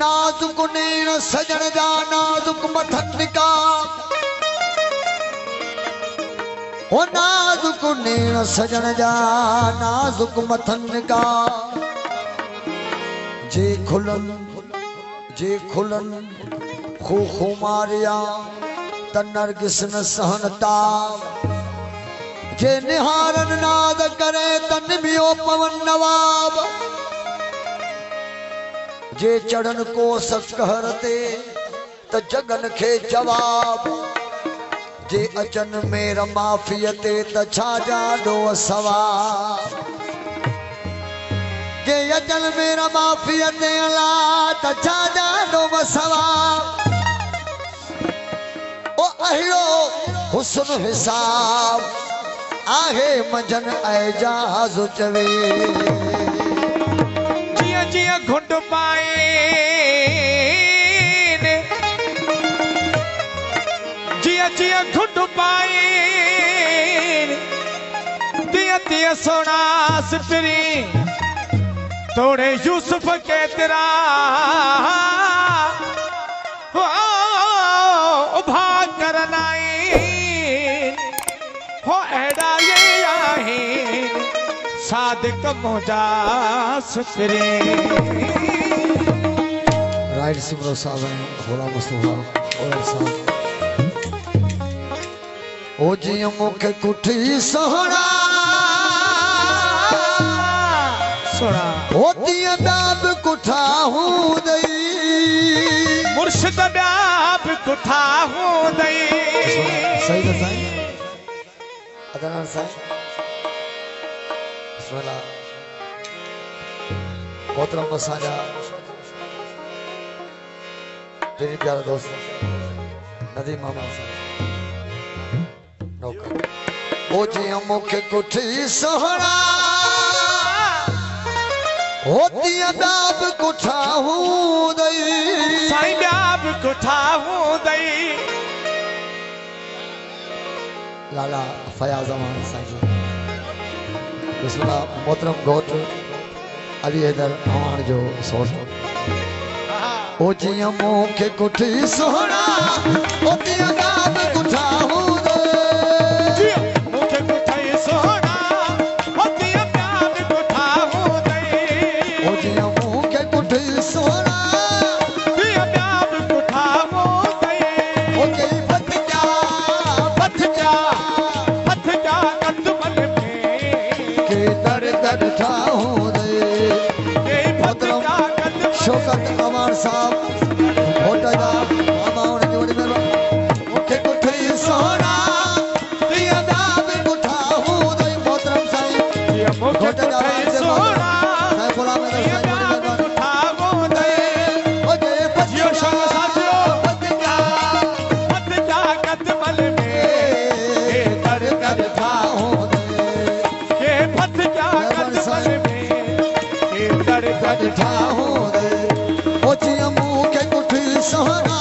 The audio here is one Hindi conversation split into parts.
नाजुक नेण सजण जा नाजुक मथन निकाब हो नाजुक नेण सजण जा नाजुक मथन निकाब जे खुलन खू खू मारिया त नरगिस न सहनता जे निहारन नाद करे त निमियो पवन नवाब जे चढ़न को सकहरते त जगन खे जवाब जे अचन मेरा माफियते त छा जाडो सवाब जे अचन मेरा माफियते अला त छा जाडो सवाब ओ अहिड़ो हुस्न हिसाब आहे मंझन एजाज़ चवे जिया घुंड पाए जिया घुंड पाए दिया दिया सोना सिपरी तोड़े यूसुफ के तेरा भाग करनाई हो एड़ा ये आहे सादिक मोजा सुकरे राइट सिमरो साहब हैं भोला मुस्तफा और साहब ओ जी मुखे कुठी सोहरा सोना होती दाब कुठा हूं दई मुर्शिद दाब कुठा हूं दई सही बताएं अदनान साहब मोहतरम असांजा तेरी प्यारा दोस्त नदीम मामा नौकर ओ जी मुखे कुठी सोहरा होती अदाब कुठा हूं दई साईं दाब कुठा हूं दई लाला फयाज अमान साईं बिस्मिल्लाह मोहतरम घोट अली हैदर अमान जो सोच ओ जी मुखे कुठी सोहरा होती अदाब कुठा हूं दई मुखे कुठी सोहरा होती अदाब कुठा हूं दई ओ जी मुखे कुठी सोहरा होती अदाब कुठा हूं दई ओ के पत जा कदमन में के दर दर था हूं दे मोहतरम शौकत अमान साहब होटा जा अमान जी वडी मेहरबानी मुखे कुठी सोहरा दिया दाब कुठा हूं दे मोहतरम साईं मुखे होटा जा कुठी सोहरा साईं गुलाम अहमद साईं वडी मेहरबानी कुठा हूं दई ओ जे जियो संग साथियो पत जा कदमन में के दर दर था हूं दे के फत जा कदमन में के दर दर था हूं दे ओ जी मुखे कुठी सोहरा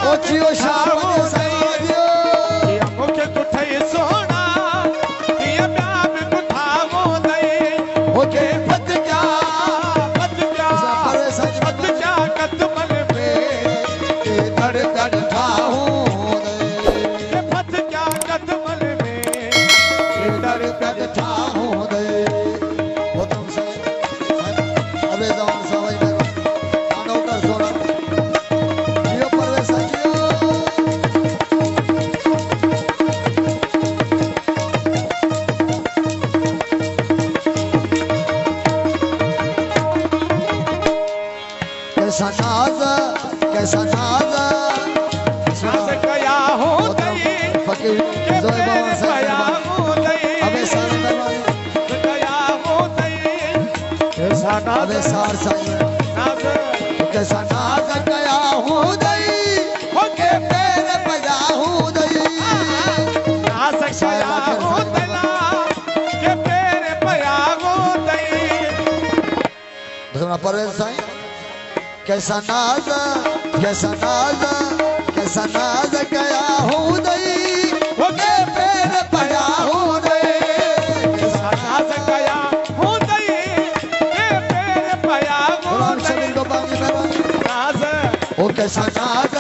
ओ जियो शाम दे साईं मुखे कुठी सोहरा दिया प्याब कुठा हूं दई ओके पत जा कदमन में के दर दर था हूं दे के फत जा कदमन में के दर दर था हूं दे मोहतरम साईं अबे जवान साईं मेरा कानो का सोना जियो परवेश साईं जियो कैसा नाज नाज कया हो दई फकीर के जोए बाबा प्रेम साईं कया हो दई अबे सार साई नाज कैसा नाज गया हूँ दई के पैर बजा हूँ दई नाज गया हूँ दला के पैर पया हूँ दई बसना परवेज साई कैसा नाज गया हूँ दई के पैर बजा हूँ दई नाज गया हूँ दई के पैर पया हूँ दई नाज ओ कैसा नाज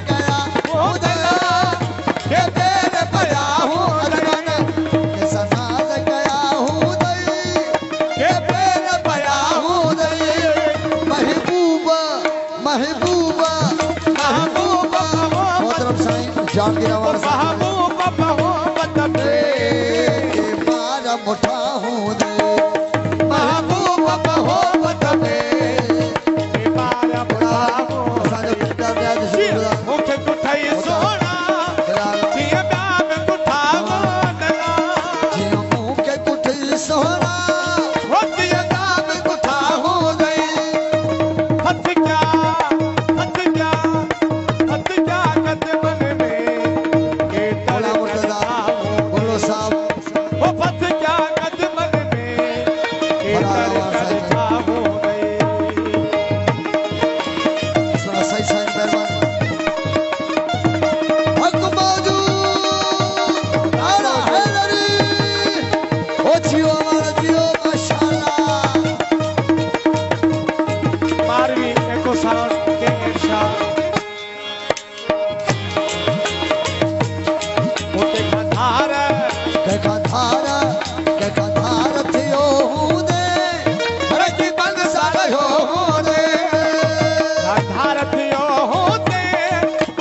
गया हूँ दई के पैर बजा हूँ दई कैसा नाज गया हूँ दई के पैर बजा हूँ दई महबूबा मोहतरम साईं जानकी रावण महबूबा मोहब्बत के मारा मुठा हूँ दे महबूबा मोहब्बत में मारा बुलावो सारे पिता ब्याज से मुखे कुठाई सोना जिया ब्याह में कुठावो दला जियो मुँह के कुठी सोना हो जिया नाम कुठा हूँ दे हथ क्या कद मन में के बोला तड़ मुर्तजा बोलो साहब हो पथ क्या कद मन में के तड़ छावो गई सुना सही सही मेहरबान हक मौजूद आला हैदरी ओ जियो हमारा जियो माशाअल्लाह मारवी एको साउंड के इरशाद होते देखा धार थियो हूँ दे रखी बंद सारे हो दे धारथियो होते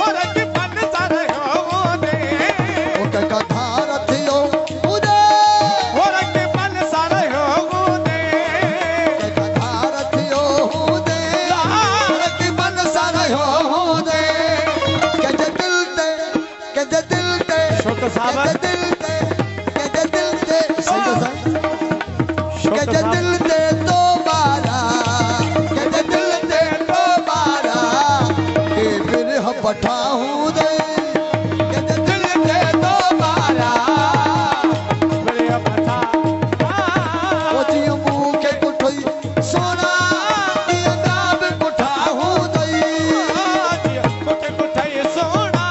और कि बन सारे होते ओ देखा धार थियो हूँ दे और कि बन सारे होते देखा धार थियो हूँ दे रखी बंद सारे हो दे के दिल ते शोक साहब के दिल ते सही तो सही शोक के साहब दिल ते तो बारा के दिल ते तो बारा के फिर हम पठा हूँ दे के दिल ते तो बारा बड़े अपना ओ जियो मुँह के कुठई सोना जियो नाम कुठा हूँ दई मुखे कुठाई सोना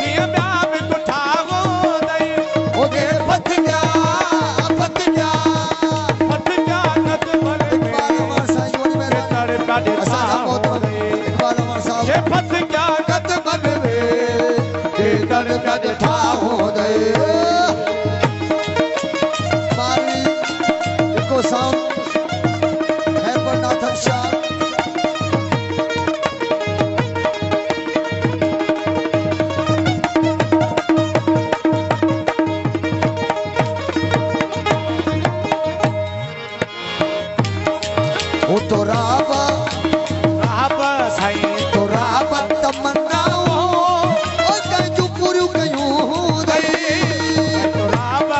दिया ब्याह में कुठावो दई ओ गे पथ गया हथ क्या कद मन में इकबाल अमर साईं जोड़ी में के तड़ काटे असां छावो मोहतरम दई इकबाल अमर साहब ये पथ क्या कद मन में के दर कद ठा हो दे मारी इको साउंड है नाथन शाह ओ तो रावा आप साईं तो रावा तमन्ना ओ कंजू पुरु कयूं दई तो राब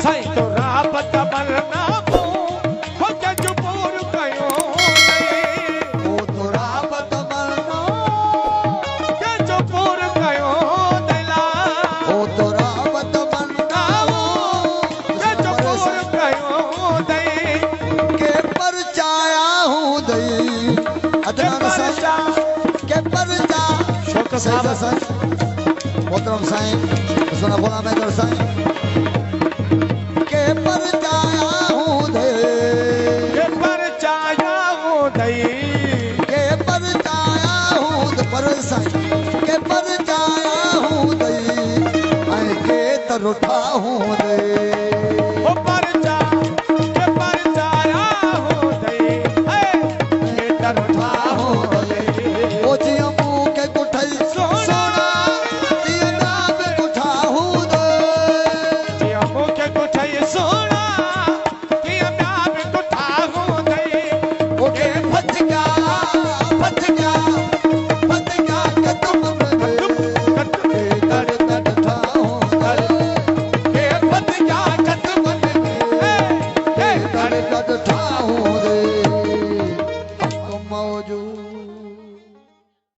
साईं तो राब तमन्ना को हो के जुपूर कयो नहीं ओ तो रावा तमन्ना के जुपूर कयो दिला ओ तो रावा तमन्ना के जुपूर कयो दई के पर चाया हूँ दई अदनान साईं के पर जा शोक सही साहब साईं मोहतरम साईं सुना बोला मैं दर साईं के पर जाया हूँ दे के पर चाया हो दई के पर जाया हूँ दे पर साईं के पर जाया हूँ दई आई के तर उठा हूँ दे ओ पर चाया हो दई है के तर उठा